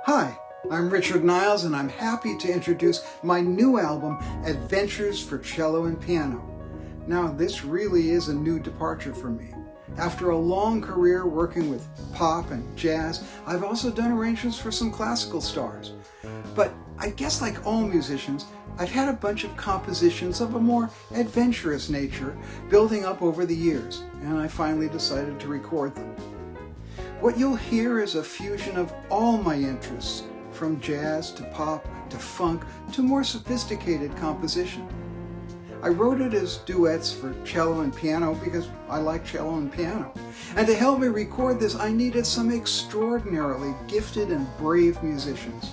Hi, I'm Richard Niles, and I'm happy to introduce my new album, Adventures for Cello and Piano. Now, this really is a new departure for me. After a long career working with pop and jazz, I've also done arrangements for some classical stars. But I guess like all musicians, I've had a bunch of compositions of a more adventurous nature building up over the years, and I finally decided to record them. What you'll hear is a fusion of all my interests, from jazz to pop to funk to more sophisticated composition. I wrote it as duets for cello and piano because I like cello and piano. And to help me record this, I needed some extraordinarily gifted and brave musicians.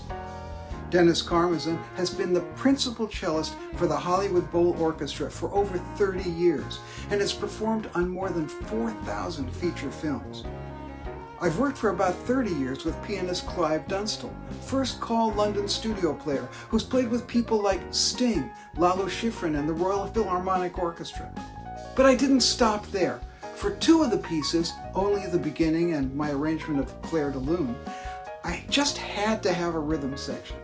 Dennis Karmazyn has been the principal cellist for the Hollywood Bowl Orchestra for over 30 years and has performed on more than 4,000 feature films. I've worked for about 30 years with pianist Clive Dunstall, first call London studio player who's played with people like Sting, Lalo Schifrin, and the Royal Philharmonic Orchestra. But I didn't stop there. For two of the pieces, Only the Beginning and my arrangement of Clair de Lune, I just had to have a rhythm section.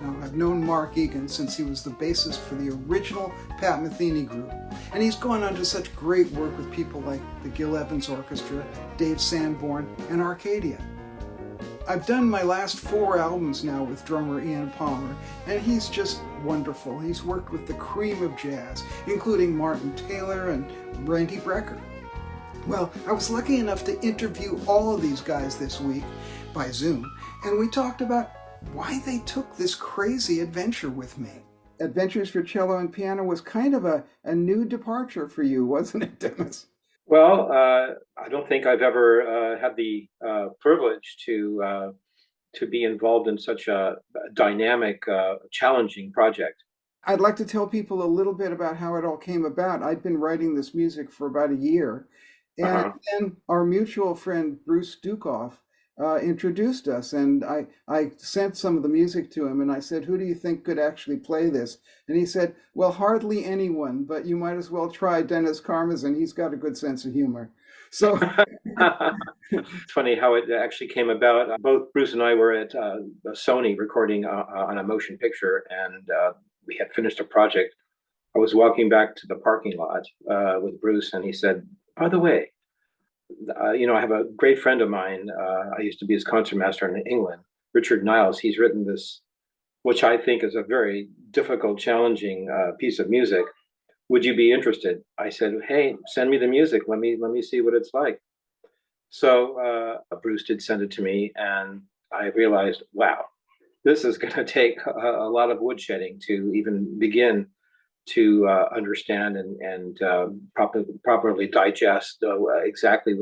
Now, I've known Mark Egan since he was the bassist for the original Pat Metheny group, and he's gone on to such great work with people like the Gil Evans Orchestra, Dave Sanborn, and Arcadia. I've done my last 4 albums now with drummer Ian Palmer, and he's just wonderful. He's worked with the cream of jazz, including Martin Taylor and Randy Brecker. Well, I was lucky enough to interview all of these guys this week by Zoom, and we talked about why they took this crazy adventure with me. Adventures for Cello and Piano was kind of a new departure for you, wasn't it, Dennis? Well, I don't think I've ever had the privilege to be involved in such a dynamic, challenging project. I'd like to tell people a little bit about how it all came about. I'd been writing this music for about a year, and then our mutual friend Bruce Dukoff introduced us, and I sent some of the music to him, and I said, who do you think could actually play this? And he said, well, hardly anyone, but you might as well try Dennis Karmazyn. He's got a good sense of humor. So it's funny how it actually came about. Both Bruce and I were at Sony recording on a motion picture, and we had finished a project. I was walking back to the parking lot with Bruce, and he said, by the way, I have a great friend of mine. I used to be his concertmaster in England, Richard Niles. He's written this, which I think is a very difficult, challenging piece of music. Would you be interested? I said, hey, send me the music. Let me see what it's like. So Bruce did send it to me, and I realized, wow, this is going to take a lot of woodshedding to even begin to understand and properly digest exactly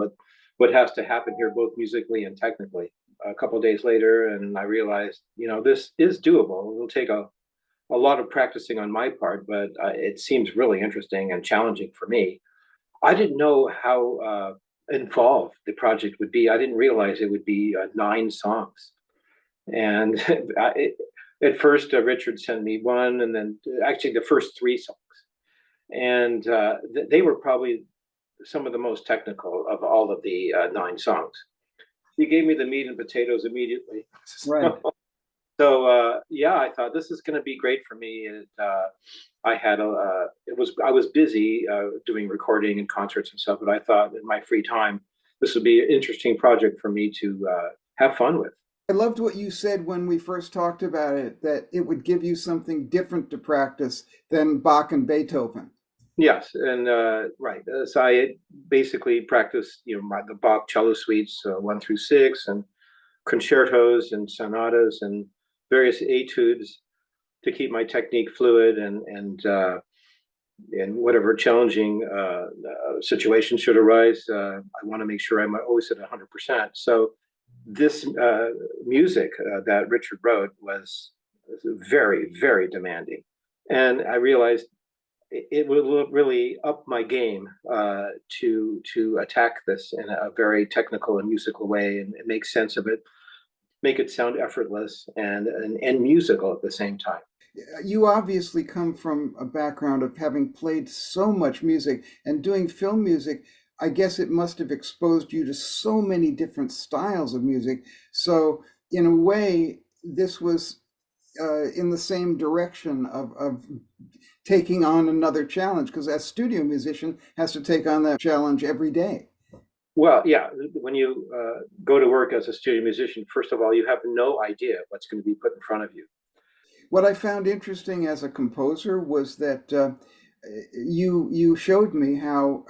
what has to happen here, both musically and technically. A couple of days later, and I realized, this is doable. It'll take a lot of practicing on my part, but it seems really interesting and challenging for me. I didn't know how involved the project would be. I didn't realize it would be 9 songs. And at first, Richard sent me one, and then actually the first 3 songs. And they were probably some of the most technical of all of the 9 songs. He gave me the meat and potatoes immediately. Right. So I thought this is going to be great for me. I was busy doing recording and concerts and stuff, but I thought in my free time this would be an interesting project for me to have fun with. I loved what you said when we first talked about it, that it would give you something different to practice than Bach and Beethoven. Yes, and right. So I basically practiced, the Bach cello suites 1 through 6, and concertos and sonatas and various etudes to keep my technique fluid and whatever challenging situation should arise. I want to make sure I'm always at 100%. So this music that Richard wrote was very, very demanding, and I realized it will really up my game to attack this in a very technical and musical way and make sense of it, make it sound effortless and musical at the same time. You obviously come from a background of having played so much music and doing film music. I guess it must have exposed you to so many different styles of music. So in a way, this was in the same direction of taking on another challenge, because a studio musician has to take on that challenge every day. Well, yeah, when you go to work as a studio musician, first of all, you have no idea what's going to be put in front of you. What I found interesting as a composer was that you showed me how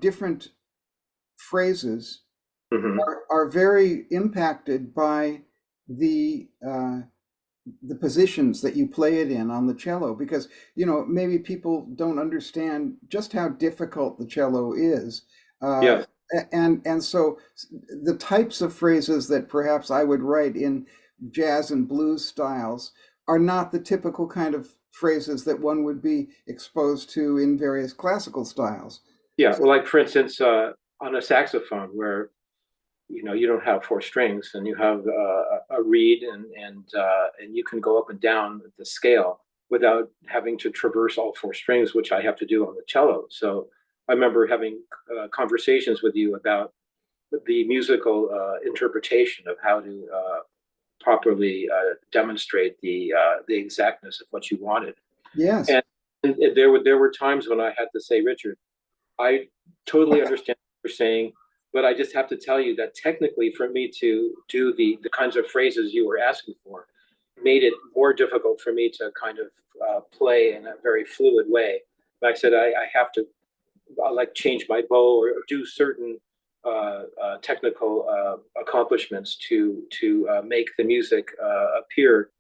different phrases Hmm. are very impacted by the uh, the positions that you play it in on the cello, because maybe people don't understand just how difficult the cello is, uh, Yes. and so the types of phrases that perhaps I would write in jazz and blues styles are not the typical kind of phrases that one would be exposed to in various classical styles. Yeah. Well, like for instance, on a saxophone, where you don't have four strings and you have a reed and you can go up and down the scale without having to traverse all four strings, which I have to do on the cello. So I remember having conversations with you about the musical interpretation of how to properly demonstrate the exactness of what you wanted. Yes. And there were times when I had to say, Richard, I totally understand what you're saying, but I just have to tell you that technically, for me to do the kinds of phrases you were asking for, made it more difficult for me to kind of play in a very fluid way. Like I said, I have to like change my bow or do certain technical accomplishments to make the music appear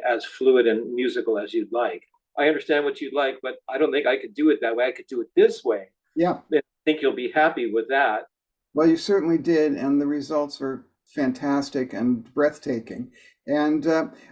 as fluid and musical as you'd like. I understand what you'd like, but I don't think I could do it that way. I could do it this way. Yeah. I think you'll be happy with that. Well, you certainly did, and the results are fantastic and breathtaking. And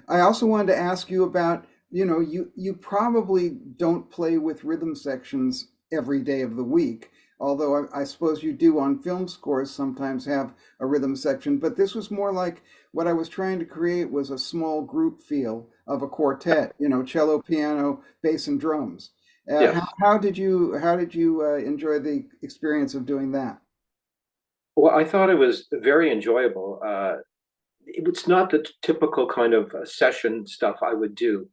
I also wanted to ask you about, you probably don't play with rhythm sections every day of the week, although I suppose you do on film scores sometimes have a rhythm section. But this was more like what I was trying to create was a small group feel of a quartet, cello, piano, bass, and drums. Yes. How did you enjoy the experience of doing that? Well, I thought it was very enjoyable. It's not the typical kind of session stuff I would do.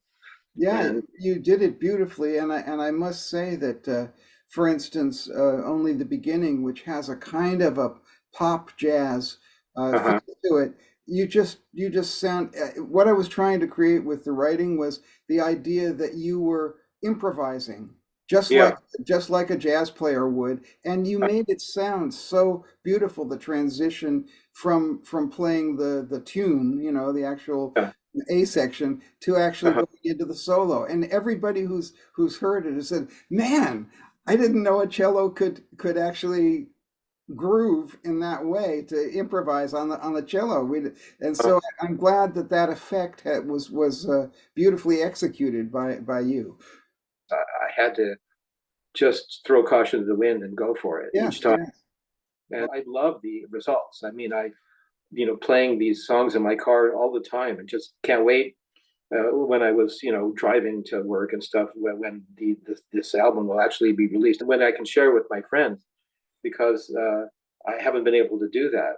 Yeah, And you did it beautifully, and I must say that, for instance, only the beginning, which has a kind of a pop jazz feel uh-huh. to it, you just sound. What I was trying to create with the writing was the idea that you were improvising, just like Yeah. just like a jazz player would, and you made it sound so beautiful. The transition from playing the tune, the actual Yeah. A section to actually Uh-huh. going into the solo. And everybody who's heard it has said, "Man, I didn't know a cello could actually groove in that way to improvise on the cello." And Uh, so I'm glad that that effect was beautifully executed by you. I had to just throw caution to the wind and go for it each Yes, time. yes. And I love the results. I mean, playing these songs in my car all the time and just can't wait when I was, driving to work and stuff, when this album will actually be released and when I can share with my friends, because I haven't been able to do that.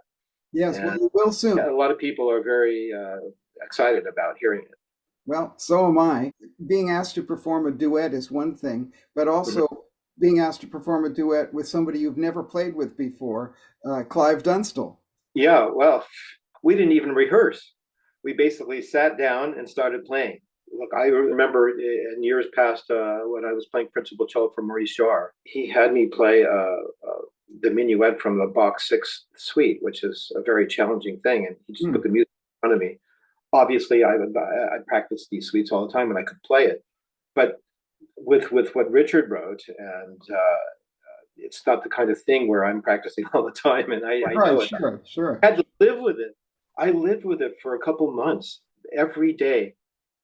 Yes, well, And you will a soon. lot of people are very excited about hearing it. Well, so am I. Being asked to perform a duet is one thing, but Mhm. also being asked to perform a duet with somebody you've never played with before, Clive Dunstall. Yeah, well, we didn't even rehearse. We basically sat down and started playing. Look, I remember in years past when I was playing principal cello for Maurice Jarre, he had me play the minuet from the Bach Sixth Suite, which is a very challenging thing, and he just put Hmm. the music in front of me. Obviously, I practiced these suites all the time, and I could play it. But with what Richard wrote, and it's not the kind of thing where I'm practicing all the time, and I Right, know it. sure, sure. I had to live with it. I lived with it for a couple months every day,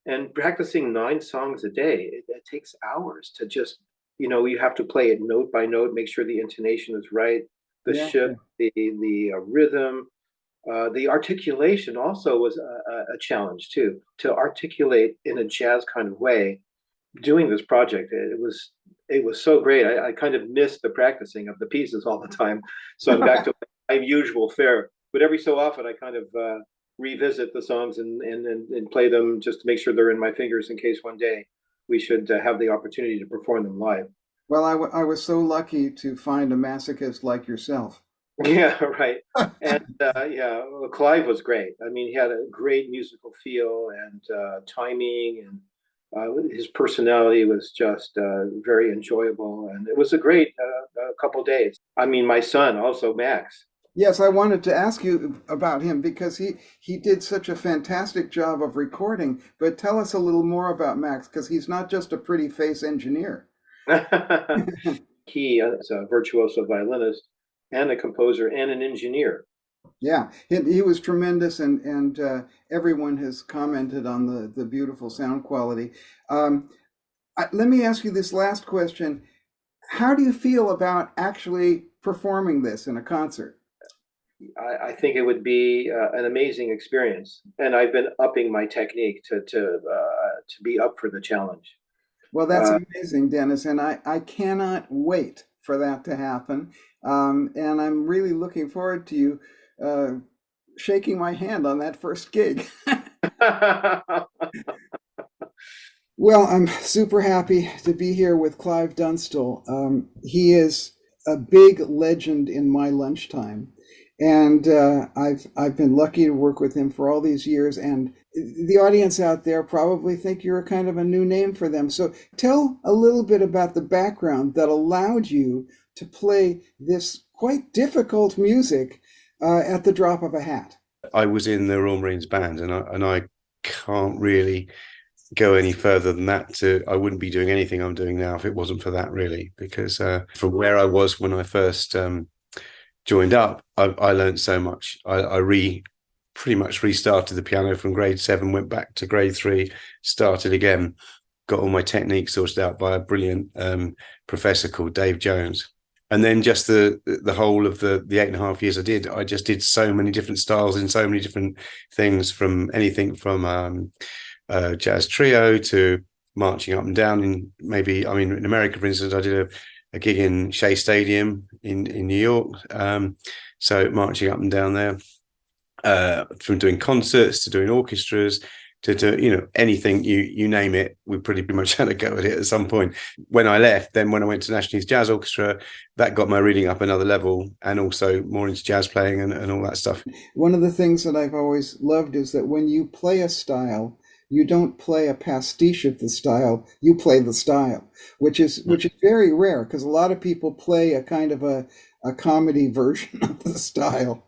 and practicing 9 songs a day. It takes hours to just, you have to play it note by note, make sure the intonation is right, the Yeah, shift, yeah. the rhythm, the articulation also was a challenge too. To articulate in a jazz kind of way, doing this project, it was so great. I kind of missed the practicing of the pieces all the time, so I'm back to my usual fare. But every so often, I kind of revisit the songs and play them just to make sure they're in my fingers in case one day we should have the opportunity to perform them live. Well, I was so lucky to find a masochist like yourself. Yeah, right. And yeah, well, Clive was great. I mean, he had a great musical feel and timing, and his personality was just very enjoyable. And it was a great couple days. I mean, my son also, Max. Yes, I wanted to ask you about him because he did such a fantastic job of recording. But tell us a little more about Max because he's not just a pretty face engineer. He is a virtuoso violinist and a composer and an engineer. Yeah, he was tremendous, and everyone has commented on the beautiful sound quality. Let me ask you this last question. How do you feel about actually performing this in a concert? I think it would be an amazing experience, and I've been upping my technique to be up for the challenge. Well, that's amazing, Dennis, and I cannot wait for that to happen. And I'm really looking forward to you shaking my hand on that first gig. Well, I'm super happy to be here with Clive Dunstall. He is a big legend in my lunchtime. And I've been lucky to work with him for all these years, and the audience out there probably think you're a kind of a new name for them. So tell a little bit about the background that allowed you to play this quite difficult music at the drop of a hat. I was in the Royal Marines band, and I can't really go any further than that. I wouldn't be doing anything I'm doing now if it wasn't for that, really, because from where I was when I first joined up, I learned so much. I pretty much restarted the piano from grade 7, went back to grade 3, started again, got all my techniques sorted out by a brilliant professor called Dave Jones. And then just the whole of the 8.5 years I just did so many different styles in so many different things, from anything from jazz trio to marching up and down. In in America, for instance, I did a gig in Shea Stadium in New York. So marching up and down there, from doing concerts to doing orchestras to do, anything you name it, we pretty much had a go at it at some point. When I left, then when I went to National Youth Jazz Orchestra, that got my reading up another level, and also more into jazz playing and all that stuff. One of the things that I've always loved is that when you play a style, you don't play a pastiche of the style, you play the style, which is very rare, because a lot of people play a kind of a comedy version of the style.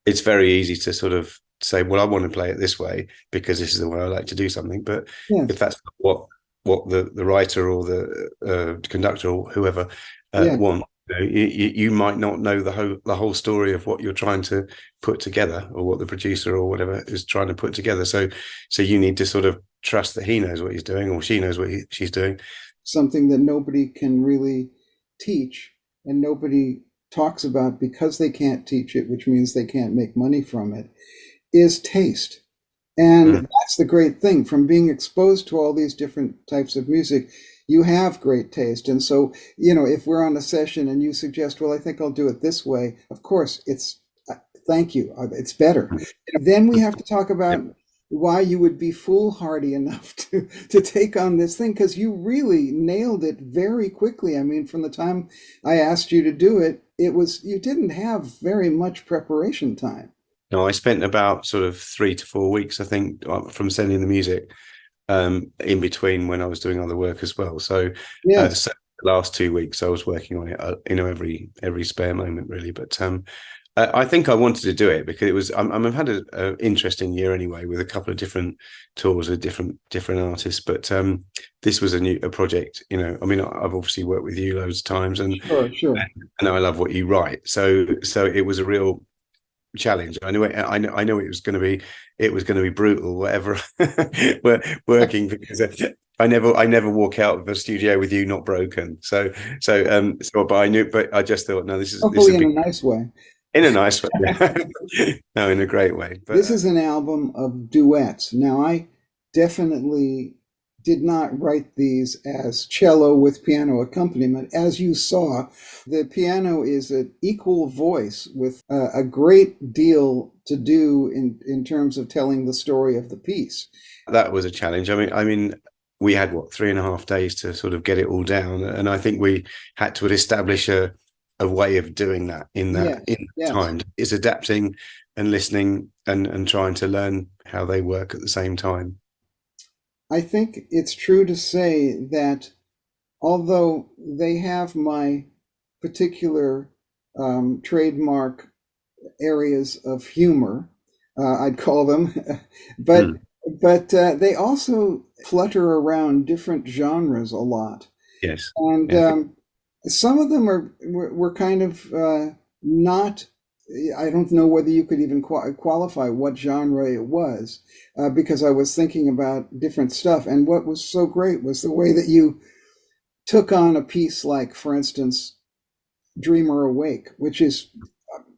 It's very easy to sort of say, well, I want to play it this way because this is the way I like to do something. But if that's what the writer or the conductor or whoever want, you might not know the whole story of what you're trying to put together, or what the producer or whatever is trying to put together. So you need to sort of trust that he knows what he's doing, or she knows what she's doing. Something that nobody can really teach, and nobody talks about because they can't teach it, which means they can't make money from it, is taste. And that's the great thing. From being exposed to all these different types of music, you have great taste. And so, if we're on a session and you suggest, well, I think I'll do it this way, of course, thank you, it's better. Then we have to talk about why you would be foolhardy enough to take on this thing, because you really nailed it very quickly. I mean, from the time I asked you to do it, you didn't have very much preparation time. No, I spent about sort of 3 to 4 weeks, I think, from sending the music, in between when I was doing other work as well. So, so the last 2 weeks I was working on it, every spare moment, really. But I think I wanted to do it because I've had an interesting year anyway, with a couple of different tours with different artists. But this was a project. I've obviously worked with you loads of times, and sure. and I love what you write. So it was a real challenge. I know it was going to be brutal, whatever. We're working, because I never walk out of the studio with you not broken. But I just thought, no, this is hopefully in a nice way. In a nice way. No, in a great way. But this is an album of duets. Now, I definitely did not write these as cello with piano accompaniment. As you saw, the piano is an equal voice with a great deal to do in terms of telling the story of the piece. That was a challenge. I mean, we had 3.5 days to sort of get it all down, and I think we had to establish a way of doing that in time. Is adapting and listening and trying to learn how they work at the same time. I think it's true to say that although they have my particular trademark areas of humor, I'd call them, but they also flutter around different genres a lot. Yes, and some of them were kind of not. I don't know whether you could even qualify what genre it was, because I was thinking about different stuff. And what was so great was the way that you took on a piece like, for instance, Dreamer Awake, which is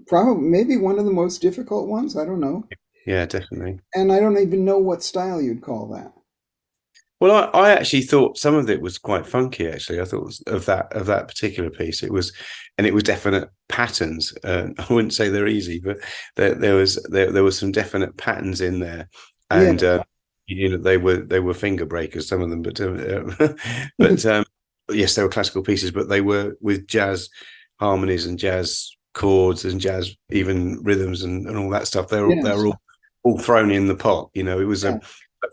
probably maybe one of the most difficult ones. I don't know. Yeah, definitely. And I don't even know what style you'd call that. Well, I actually thought some of it was quite funky. Actually, I thought of that particular piece. It was definite patterns. I wouldn't say they're easy, but there was some definite patterns in there, and they were finger breakers, some of them. But yes, they were classical pieces, but they were with jazz harmonies and jazz chords and jazz even rhythms and all that stuff. They were all thrown in the pot. It was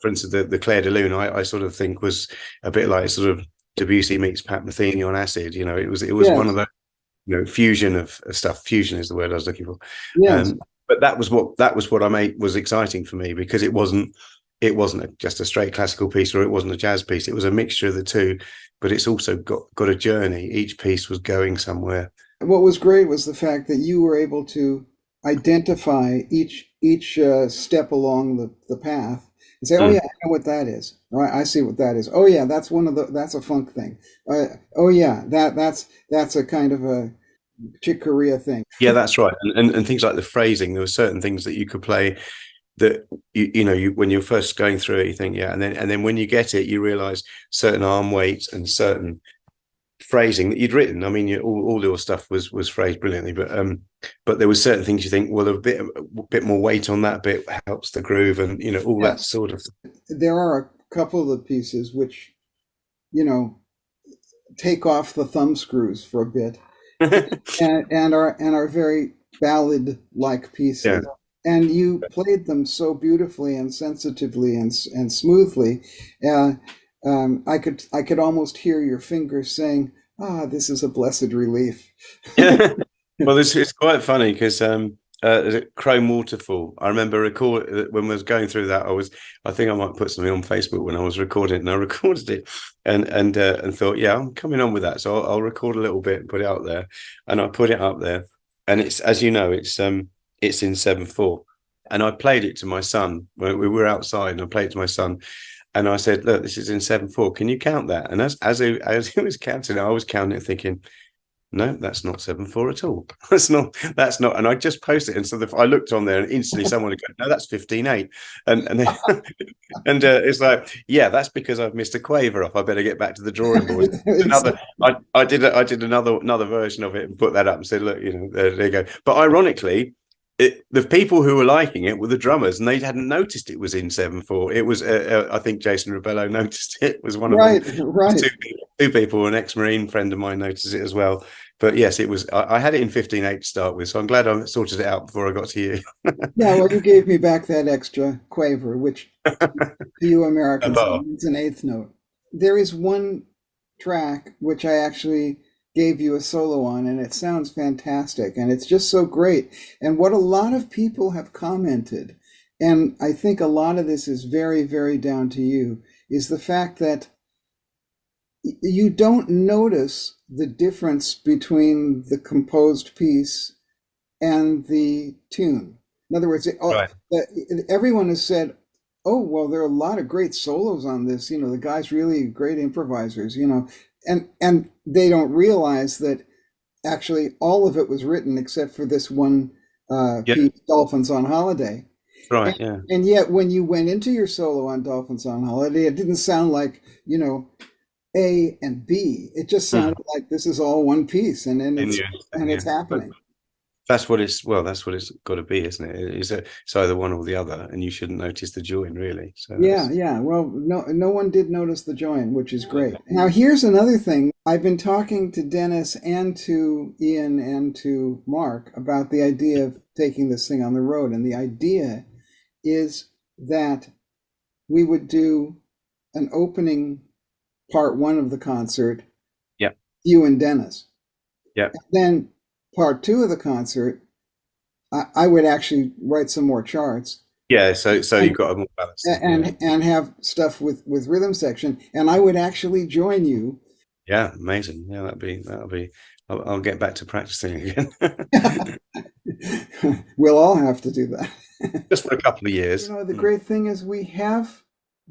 for instance, the Clair de Lune, I sort of think was a bit like sort of Debussy meets Pat Metheny on acid. It was one of the fusion of stuff. Fusion is the word I was looking for. Yes. But that was what I made was exciting for me, because it wasn't just a straight classical piece, or it wasn't a jazz piece. It was a mixture of the two, but it's also got a journey. Each piece was going somewhere. What was great was the fact that you were able to identify each step along the path. Say, oh yeah, I know what that is. All right, I see what that is. Oh yeah, that's that's a funk thing. Oh yeah, that's a kind of a Chick Corea thing. Yeah, that's right. And things like the phrasing, there were certain things that you could play that you when you're first going through it, you think, yeah, and then when you get it, you realize certain arm weights and certain phrasing that you'd written. I mean, all your stuff was phrased brilliantly, but there were certain things you think, well, a bit more weight on that bit helps the groove, and all that sort of thing. There are a couple of the pieces which take off the thumb screws for a bit and are very ballad like pieces. Yeah. And you played them so beautifully and sensitively and smoothly. I could almost hear your fingers saying, this is a blessed relief. Well, it's quite funny because Chrome Waterfall, I remember when I was going through that, I think I might put something on Facebook when I was recording it, and I recorded it and thought, yeah, I'm coming on with that, so I'll record a little bit and put it out there, and I put it up there, and it's, as you know, it's in 7/4, and I played it to my son when we were outside, and I played it to my son. And I said, look, this is in 7/4. Can you count that? And as he was counting, I was counting it, thinking, no, that's not 7/4 at all. That's not. And I just posted it. And so I looked on there, and instantly someone would go, no, that's 15/8. And then, and it's like, yeah, that's because I've missed a quaver off. I better get back to the drawing board. I did another version of it and put that up and said, look, there you go. But ironically, the people who were liking it were the drummers, and they hadn't noticed it was in 7/4. It was, I think Jason Rebello noticed it. Was one of them. Right. Two people, an ex-Marine friend of mine, noticed it as well. But yes, it was. I had it in 15/8 to start with, so I'm glad I sorted it out before I got to you. Yeah, well, you gave me back that extra quaver, which to you Americans means an eighth note. There is one track which I actually gave you a solo on, and it sounds fantastic, and it's just so great. And what a lot of people have commented, and I think a lot of this is very, very down to you, is the fact that you don't notice the difference between the composed piece and the tune. In other words, everyone has said, oh, well, there are a lot of great solos on this. The guy's really great improvisers, and they don't realize that actually all of it was written except for this one piece, Dolphins on Holiday. Right, yeah. And yet, when you went into your solo on Dolphin Song Holiday, it didn't sound like, A and B. It just sounded like this is all one piece, and And it's you and understand, it's yeah. But happening. that's what it's got to be, isn't it? It's either one or the other, and you shouldn't notice the join really. So Yeah, that's yeah. Well, no one did notice the join, which is great. Now, here's another thing. I've been talking to Dennis and to Ian and to Mark about the idea of taking this thing on the road, and the idea is that we would do an opening part one of the concert, yeah, you and Dennis. yeah, Then part two of the concert, I would actually write some more charts yeah. So and you've got a more balanced thing, yeah. and have stuff with rhythm section, and I would actually join you. Yeah, amazing. Yeah, that'll be. I'll get back to practicing again. We'll all have to do that. Just for a couple of years. The great thing is we have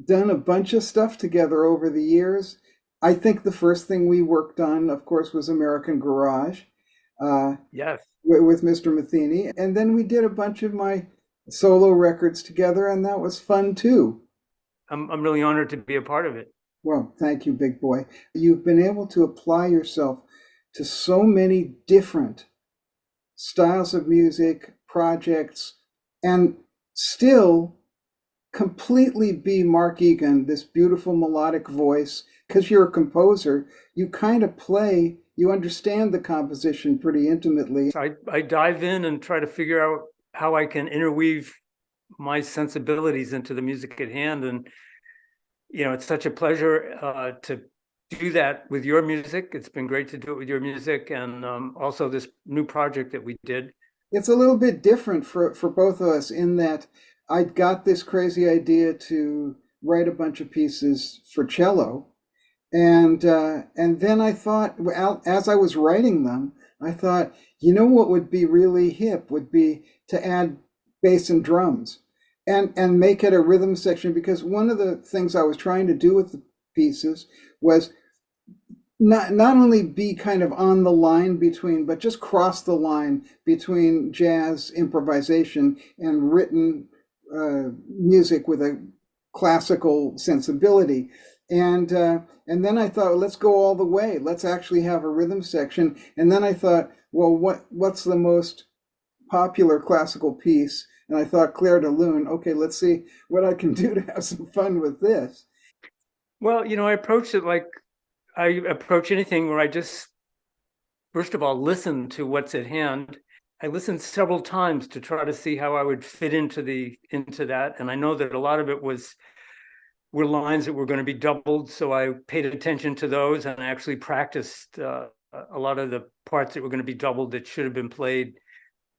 done a bunch of stuff together over the years. I think the first thing we worked on, of course, was American Garage. Yes. With Mr. Matheny. And then we did a bunch of my solo records together, and that was fun too. I'm really honored to be a part of it. Well, thank you, big boy. You've been able to apply yourself to so many different styles of music, projects, and still completely be Mark Egan, this beautiful melodic voice. Because you're a composer, you kind of play, you understand the composition pretty intimately. So I dive in and try to figure out how I can interweave my sensibilities into the music at hand. And, it's such a pleasure to do that with your music. It's been great to do it with your music, and also this new project that we did. It's a little bit different for both of us in that I got this crazy idea to write a bunch of pieces for cello, and then I thought, as I was writing them, I thought, what would be really hip would be to add bass and drums, and make it a rhythm section, because one of the things I was trying to do with the pieces was not only be kind of on the line between, but just cross the line between jazz improvisation and written music with a classical sensibility. And then I thought, let's go all the way. Let's actually have a rhythm section. And then I thought, well, what's the most popular classical piece? And I thought Clair de Lune. Okay, let's see what I can do to have some fun with this. Well, I approached it like I approach anything where I just, first of all, listen to what's at hand. I listened several times to try to see how I would fit into that. And I know that a lot of it were lines that were going to be doubled. So I paid attention to those, and I actually practiced a lot of the parts that were going to be doubled that should have been played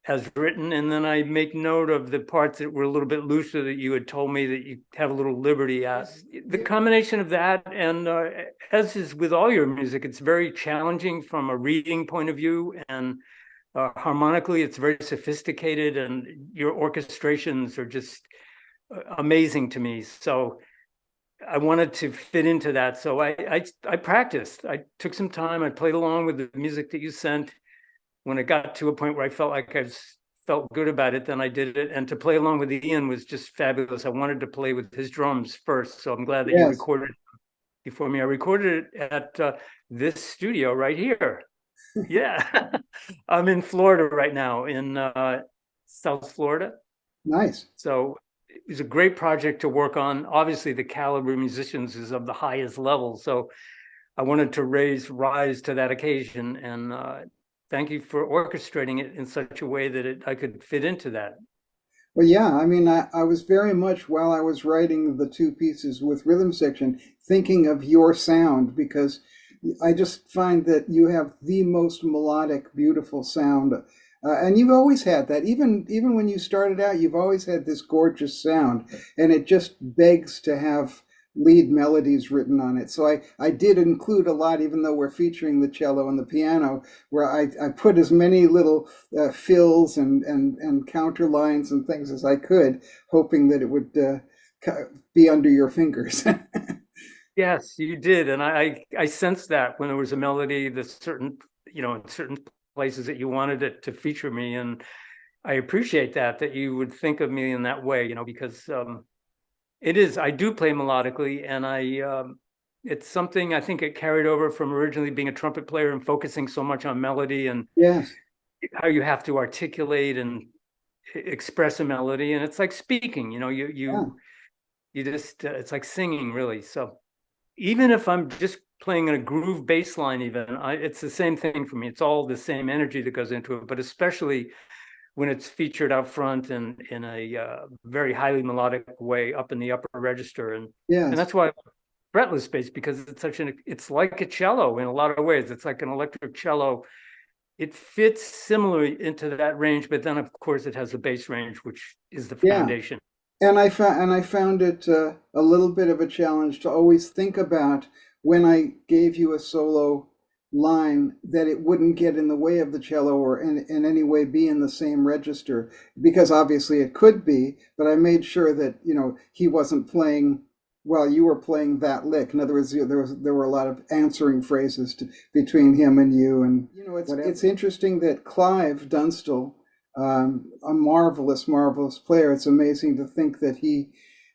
as written. And then I make note of the parts that were a little bit looser that you had told me that you have a little liberty at. The combination of that, and as is with all your music, it's very challenging from a reading point of view, and harmonically it's very sophisticated, and your orchestrations are just amazing to me. So I wanted to fit into that. So I practiced. I took some time. I played along with the music that you sent. When it got to a point where I felt like felt good about it, then I did it. And to play along with Ian was just fabulous. I wanted to play with his drums first. So I'm glad that you recorded it before me. I recorded it at this studio right here. Yeah. I'm in Florida right now, in South Florida. Nice. So it was a great project to work on. Obviously, the caliber of musicians is of the highest level. So I wanted to rise to that occasion. And thank you for orchestrating it in such a way that I could fit into that. Well, yeah, I mean, I was very much, while I was writing the two pieces with rhythm section, thinking of your sound, because I just find that you have the most melodic, beautiful sound. And you've always had that. Even when you started out, you've always had this gorgeous sound, and it just begs to have lead melodies written on it. So I did include a lot, even though we're featuring the cello and the piano, where I put as many little fills and counter lines and things as I could, hoping that it would be under your fingers. Yes, you did. And I sensed that when there was a melody, in certain places that you wanted it to feature me. And I appreciate that you would think of me in that way, because it is, I do play melodically, and it's something I think it carried over from originally being a trumpet player and focusing so much on melody and Yes. how you have to articulate and express a melody. And it's like speaking, you just, it's like singing, really. So even if I'm just playing a groove bass line, it's the same thing for me. It's all the same energy that goes into it, but especially when it's featured out front and in a very highly melodic way up in the upper register. And Yes. that's why fretless bass, because it's like a cello in a lot of ways. It's like an electric cello. It fits similarly into that range, but then of course it has the bass range, which is the foundation. And I found it a little bit of a challenge to always think about, when I gave you a solo line, that it wouldn't get in the way of the cello or in any way be in the same register, because obviously it could be, but I made sure that, he wasn't playing while you were playing that lick. In other words, there were a lot of answering phrases between him and you. And it's interesting that Clive Dunstall, a marvelous player. It's amazing to think that he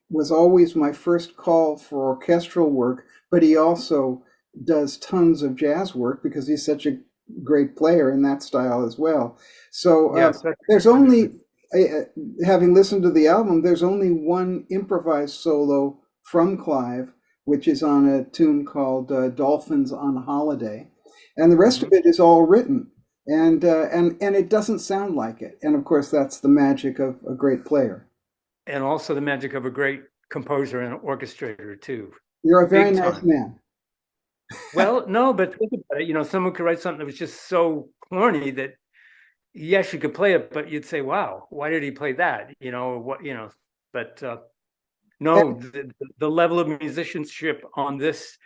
was always my first call for orchestral work, but he also does tons of jazz work because he's such a great player in that style as well. So there's only, having listened to the album, there's only one improvised solo from Clive, which is on a tune called Dolphins on Holiday. And the rest of it is all written. And it doesn't sound like it. And of course, that's the magic of a great player. And also the magic of a great composer and orchestrator too. You're a very nice man. Well, no, but think about it. Someone could write something that was just so corny that, yes, you could play it, but you'd say, wow, why did he play that? But no, the level of musicianship on this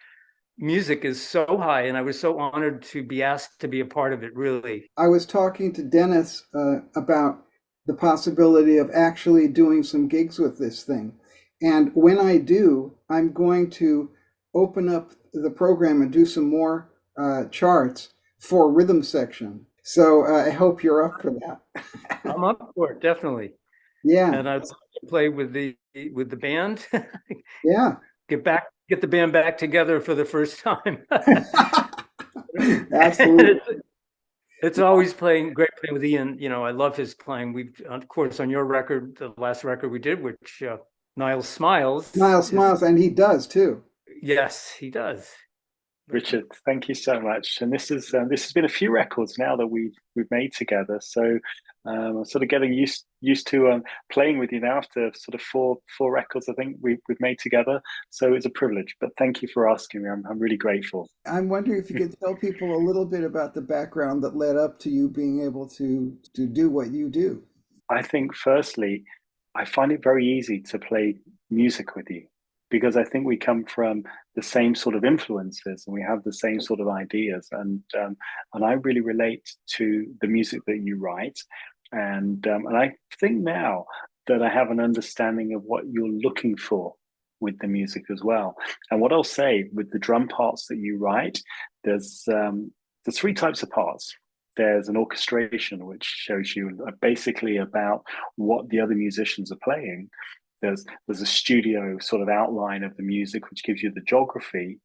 music is so high, and I was so honored to be asked to be a part of it, really. I was talking to Dennis about the possibility of actually doing some gigs with this thing. And when I do, I'm going to open up the program and do some more charts for rhythm section. So I hope you're up for that. I'm up for it, definitely. Yeah. And I'd play with the band. Yeah. Get the band back together for the first time. Absolutely. It's always great playing with Ian. I love his playing. We've, of course, on your record, the last record we did, which Niles Smiles. Niles Smiles, and he does too. Yes, he does. Richard, thank you so much. And this has been a few records now that we've made together. So I'm sort of getting used to playing with you now after sort of four records I think we've made together. So it's a privilege. But thank you for asking me. I'm really grateful. I'm wondering if you could tell people a little bit about the background that led up to you being able to do what you do. I think firstly, I find it very easy to play music with you, because I think we come from the same sort of influences and we have the same sort of ideas. And I really relate to the music that you write. And I think now that I have an understanding of what you're looking for with the music as well. And what I'll say with the drum parts that you write, there's three types of parts. There's an orchestration, which shows you basically about what the other musicians are playing. There's a studio sort of outline of the music, which gives you the geography.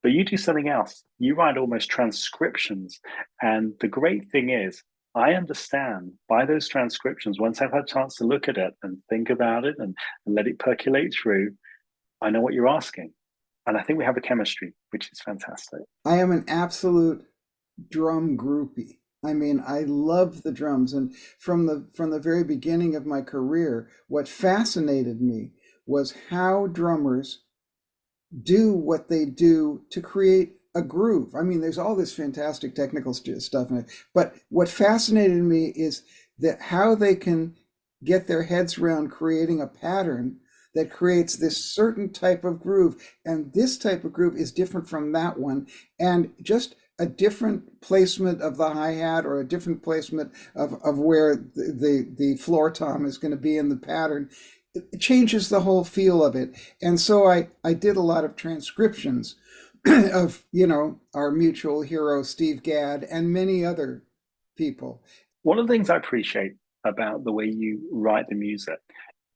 But you do something else. You write almost transcriptions. And the great thing is, I understand by those transcriptions, once I've had a chance to look at it and think about it and let it percolate through, I know what you're asking. And I think we have a chemistry, which is fantastic. I am an absolute drum groupie. I mean, I love the drums, and from the very beginning of my career, what fascinated me was how drummers do what they do to create a groove. I mean, there's all this fantastic technical stuff in it, but what fascinated me is that how they can get their heads around creating a pattern that creates this certain type of groove, and this type of groove is different from that one, and just a different placement of the hi-hat or a different placement of where the floor tom is going to be in the pattern. It changes the whole feel of it. And so I did a lot of transcriptions of, our mutual hero, Steve Gadd, and many other people. One of the things I appreciate about the way you write the music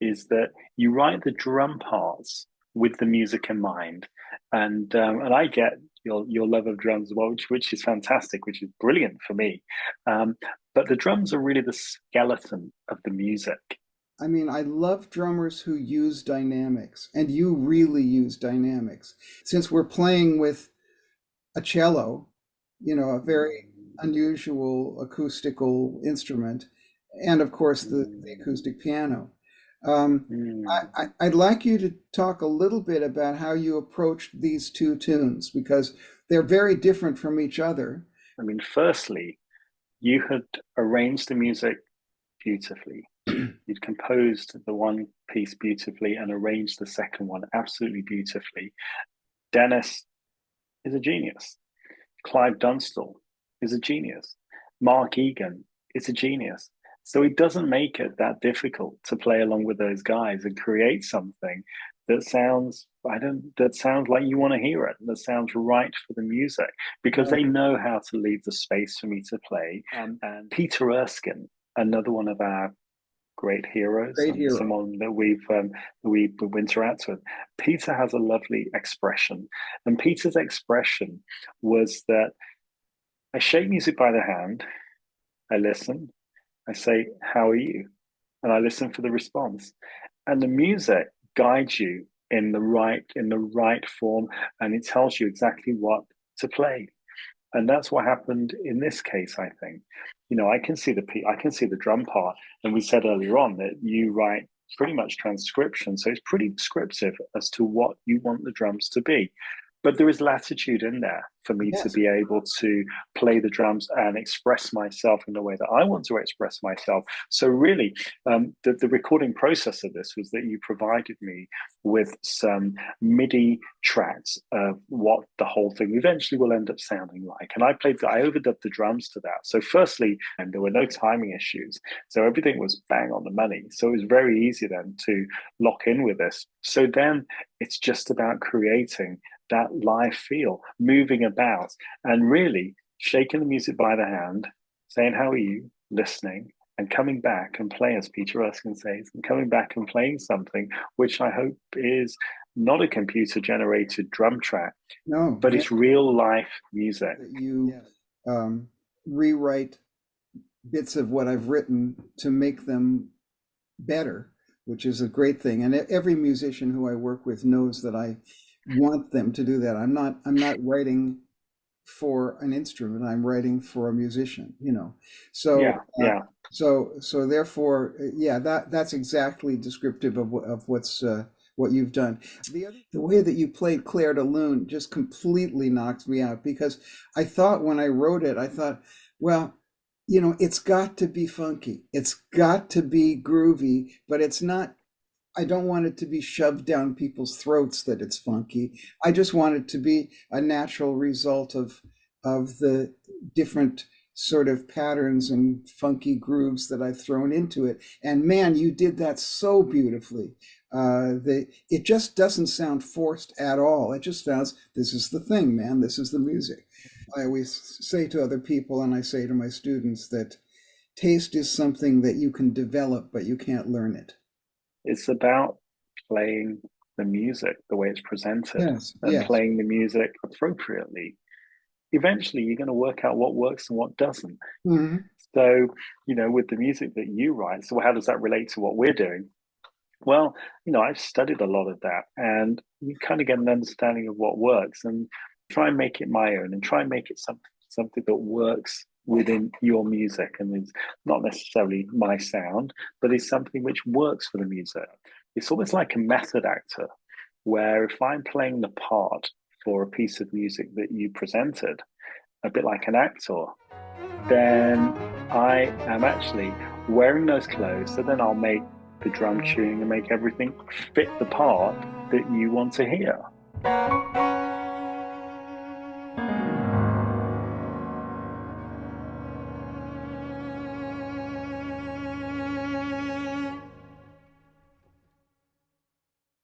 is that you write the drum parts with the music in mind, and I get your love of drums as well, which is fantastic, which is brilliant for me. But the drums are really the skeleton of the music. I mean, I love drummers who use dynamics, and you really use dynamics. Since we're playing with a cello, a very unusual acoustical instrument, and of course the acoustic piano. I'd like you to talk a little bit about how you approached these two tunes, because they're very different from each other. I mean, firstly, you had arranged the music beautifully. You'd composed the one piece beautifully and arranged the second one absolutely beautifully. Dennis is a genius. Clive Dunstall is a genius. Mark Egan is a genius. So it doesn't make it that difficult to play along with those guys and create something that sounds like you want to hear it, that sounds right for the music, because they know how to leave the space for me to play. And Peter Erskine, another one of our great heroes, someone that we interact with. Peter has a lovely expression, and Peter's expression was that I shake music by the hand, I listen, I say, "How are you?" and I listen for the response, and the music guides you in the right form, and it tells you exactly what to play. And that's what happened in this case, I think. I can see the drum part, and we said earlier on that you write pretty much transcription, so it's pretty descriptive as to what you want the drums to be. But there is latitude in there for me to be able to play the drums and express myself in the way that I want to express myself. So really, the recording process of this was that you provided me with some MIDI tracks of what the whole thing eventually will end up sounding like. And I overdubbed the drums to that. So firstly, and there were no timing issues. So everything was bang on the money. So it was very easy then to lock in with this. So then it's just about creating that live feel, moving about, and really shaking the music by the hand, saying, "How are you?" listening, and coming back and playing, as Peter Erskine says, and coming back and playing something which I hope is not a computer-generated drum track, but it's real life music. You rewrite bits of what I've written to make them better, which is a great thing. And every musician who I work with knows that I want them to do that. I'm not writing for an instrument. I'm writing for a musician, So so therefore, that's exactly descriptive of what you've done. The way that you played Clair de Lune just completely knocked me out, because I thought when I wrote it, well, it's got to be funky. It's got to be groovy, but it's not. I don't want it to be shoved down people's throats that it's funky. I just want it to be a natural result of the different sort of patterns and funky grooves that I've thrown into it. And man, you did that so beautifully. It just doesn't sound forced at all. It just sounds, this is the thing, man. This is the music. I always say to other people, and I say to my students, that taste is something that you can develop, but you can't learn it. It's about playing the music the way it's presented, and playing the music appropriately. Eventually, you're going to work out what works and what doesn't. Mm-hmm. So, with the music that you write, so how does that relate to what we're doing? Well, I've studied a lot of that, and you kind of get an understanding of what works, and try and make it my own, and try and make it something that works within your music, and it's not necessarily my sound, but it's something which works for the music. It's almost like a method actor, where if I'm playing the part for a piece of music that you presented, a bit like an actor, then I am actually wearing those clothes, so then I'll make the drum tuning and make everything fit the part that you want to hear.